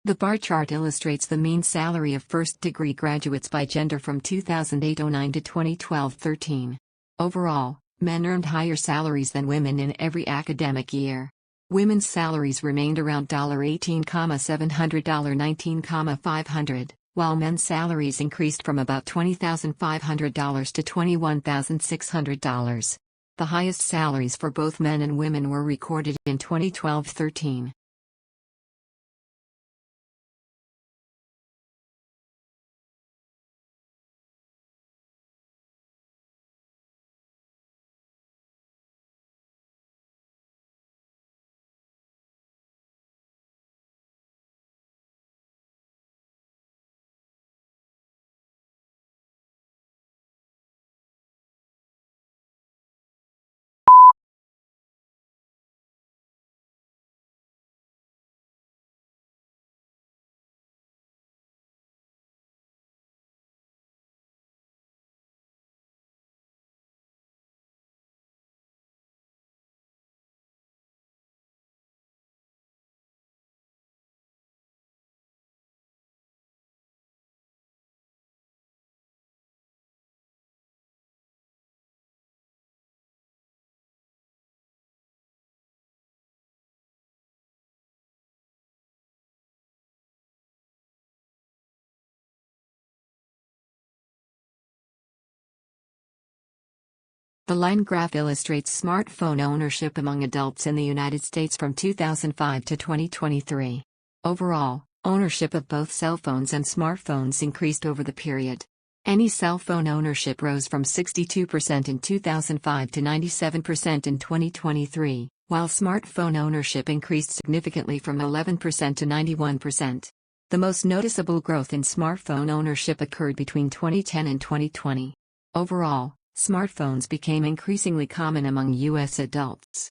The bar chart illustrates the mean salary of first-degree graduates by gender from 2008-09 to 2012-13. Overall, men earned higher salaries than women in every academic year. Women's salaries remained around $18,700, $19,500, while men's salaries increased from about $20,500 to $21,600. The highest salaries for both men and women were recorded in 2012-13. The line graph illustrates smartphone ownership among adults in the United States from 2005 to 2023. Overall, ownership of both cell phones and smartphones increased over the period. Any cell phone ownership rose from 62% in 2005 to 97% in 2023, while smartphone ownership increased significantly from 11% to 91%. The most noticeable growth in smartphone ownership occurred between 2010 and 2020. Overall, smartphones became increasingly common among U.S. adults.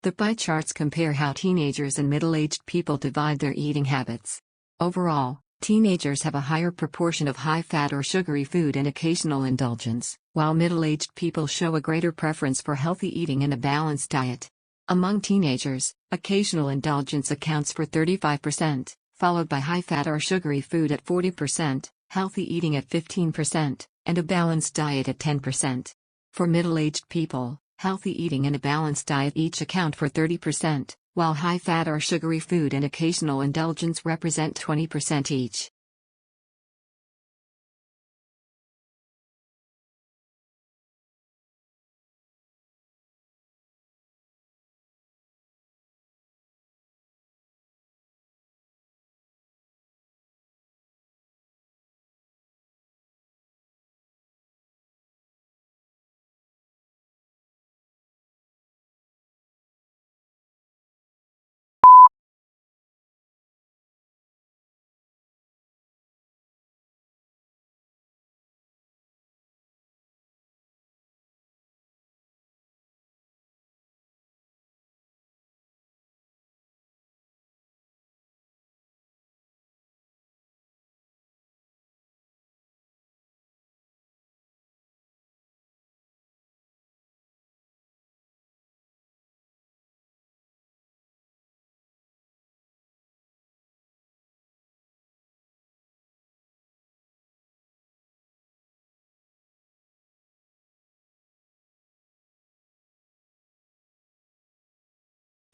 The pie charts compare how teenagers and middle-aged people divide their eating habits. Overall, teenagers have a higher proportion of high-fat or sugary food and occasional indulgence, while middle-aged people show a greater preference for healthy eating and a balanced diet. Among teenagers, occasional indulgence accounts for 35%, followed by high-fat or sugary food at 40%, healthy eating at 15%, and a balanced diet at 10%. For middle-aged people, healthy eating and a balanced diet each account for 30%, while high-fat or sugary food and occasional indulgence represent 20% each.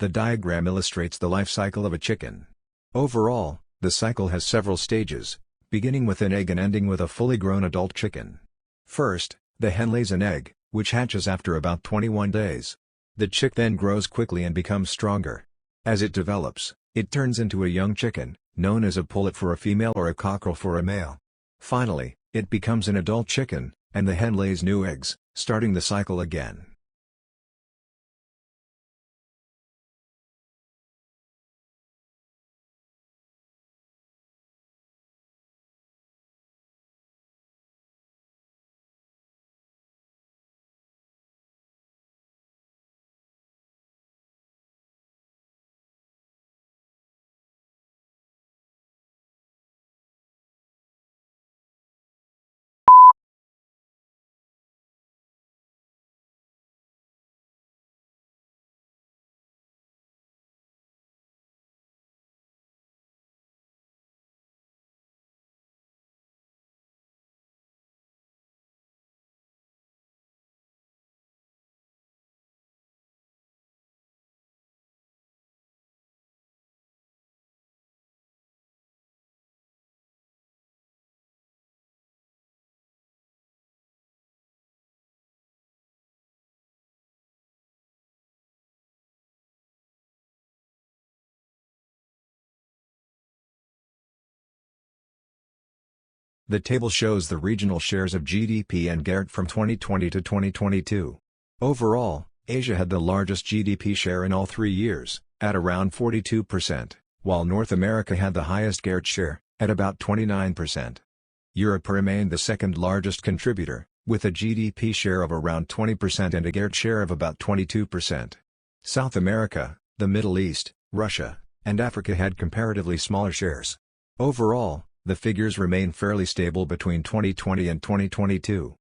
The diagram illustrates the life cycle of a chicken. Overall, the cycle has several stages, beginning with an egg and ending with a fully grown adult chicken. First, the hen lays an egg, which hatches after about 21 days. The chick then grows quickly and becomes stronger. As it develops, it turns into a young chicken, known as a pullet for a female or a cockerel for a male. Finally, it becomes an adult chicken, and the hen lays new eggs, starting the cycle again. The table shows the regional shares of GDP and GART from 2020 to 2022. Overall, Asia had the largest GDP share in all 3 years, at around 42%, while North America had the highest GART share, at about 29%. Europe remained the second largest contributor, with a GDP share of around 20% and a GART share of about 22%. South America, the Middle East, Russia, and Africa had comparatively smaller shares. Overall, the figures remain fairly stable between 2020 and 2022.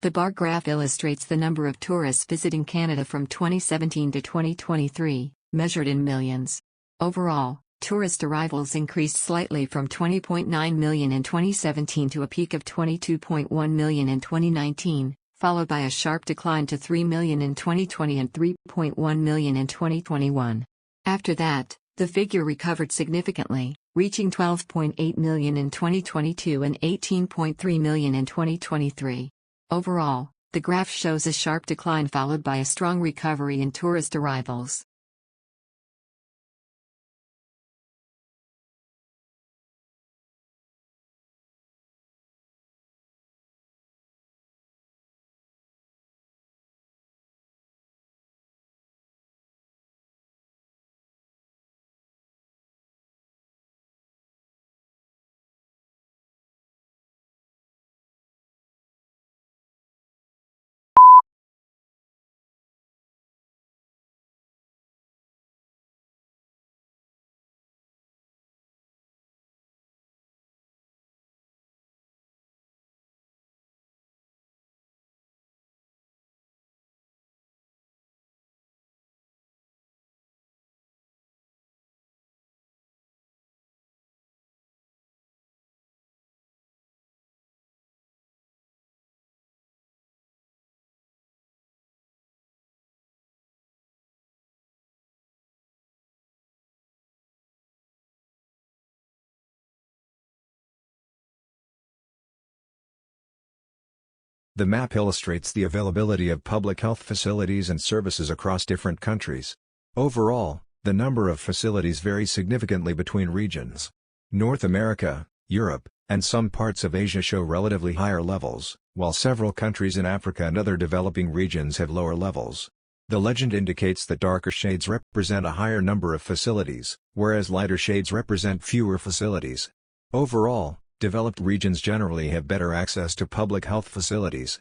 The bar graph illustrates the number of tourists visiting Canada from 2017 to 2023, measured in millions. Overall, tourist arrivals increased slightly from 20.9 million in 2017 to a peak of 22.1 million in 2019, followed by a sharp decline to 3 million in 2020 and 3.1 million in 2021. After that, the figure recovered significantly, reaching 12.8 million in 2022 and 18.3 million in 2023. Overall, the graph shows a sharp decline followed by a strong recovery in tourist arrivals. The map illustrates the availability of public health facilities and services across different countries. Overall, the number of facilities varies significantly between regions. North America, Europe, and some parts of Asia show relatively higher levels, while several countries in Africa and other developing regions have lower levels. The legend indicates that darker shades represent a higher number of facilities, whereas lighter shades represent fewer facilities. Overall, developed regions generally have better access to public health facilities.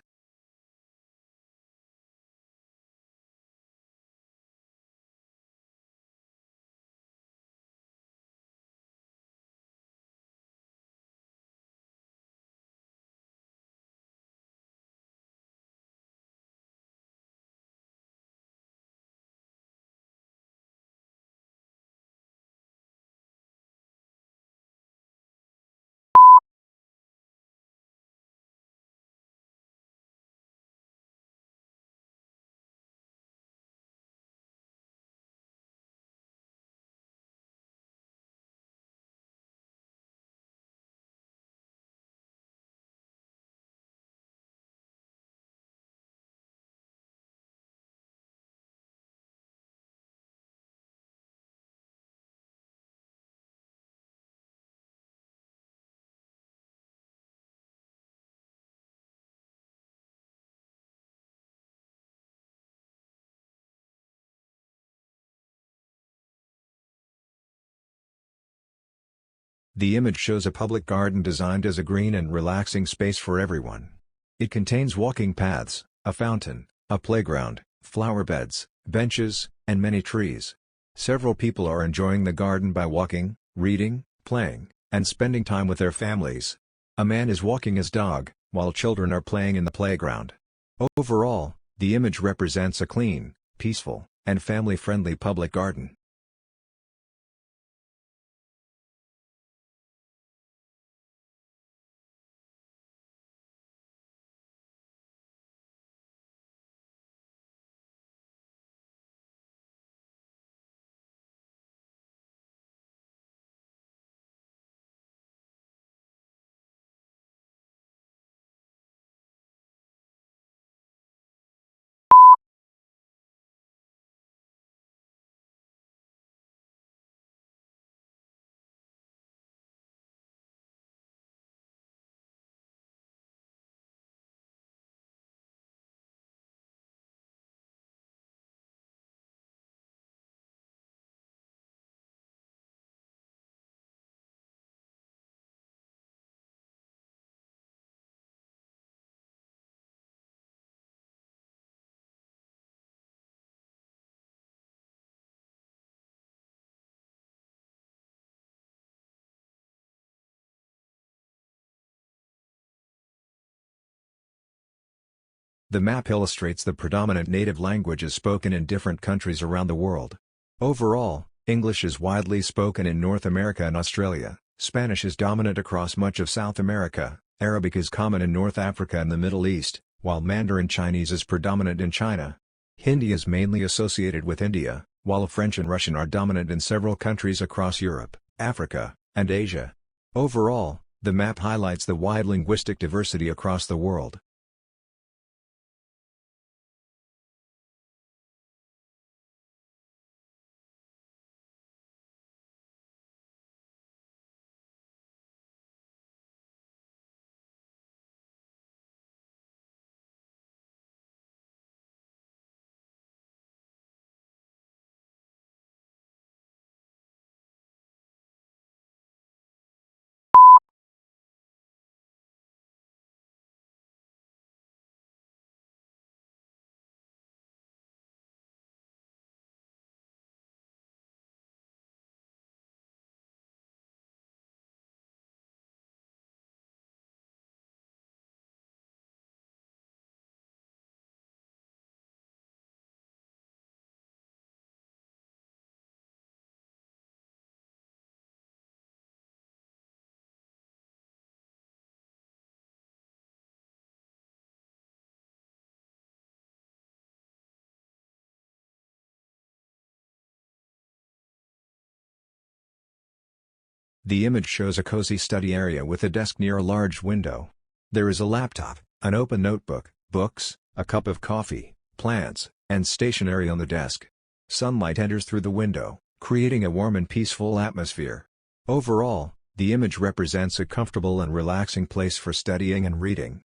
The image shows a public garden designed as a green and relaxing space for everyone. It contains walking paths, a fountain, a playground, flower beds, benches, and many trees. Several people are enjoying the garden by walking, reading, playing, and spending time with their families. A man is walking his dog, while children are playing in the playground. Overall, the image represents a clean, peaceful, and family-friendly public garden. The map illustrates the predominant native languages spoken in different countries around the world. Overall, English is widely spoken in North America and Australia, Spanish is dominant across much of South America, Arabic is common in North Africa and the Middle East, while Mandarin Chinese is predominant in China. Hindi is mainly associated with India, while French and Russian are dominant in several countries across Europe, Africa, and Asia. Overall, the map highlights the wide linguistic diversity across the world. The image shows a cozy study area with a desk near a large window. There is a laptop, An open notebook, books, a cup of coffee, plants, and stationery on the desk. Sunlight enters through the window, creating a warm and peaceful atmosphere. Overall, the image represents a comfortable and relaxing place for studying and reading.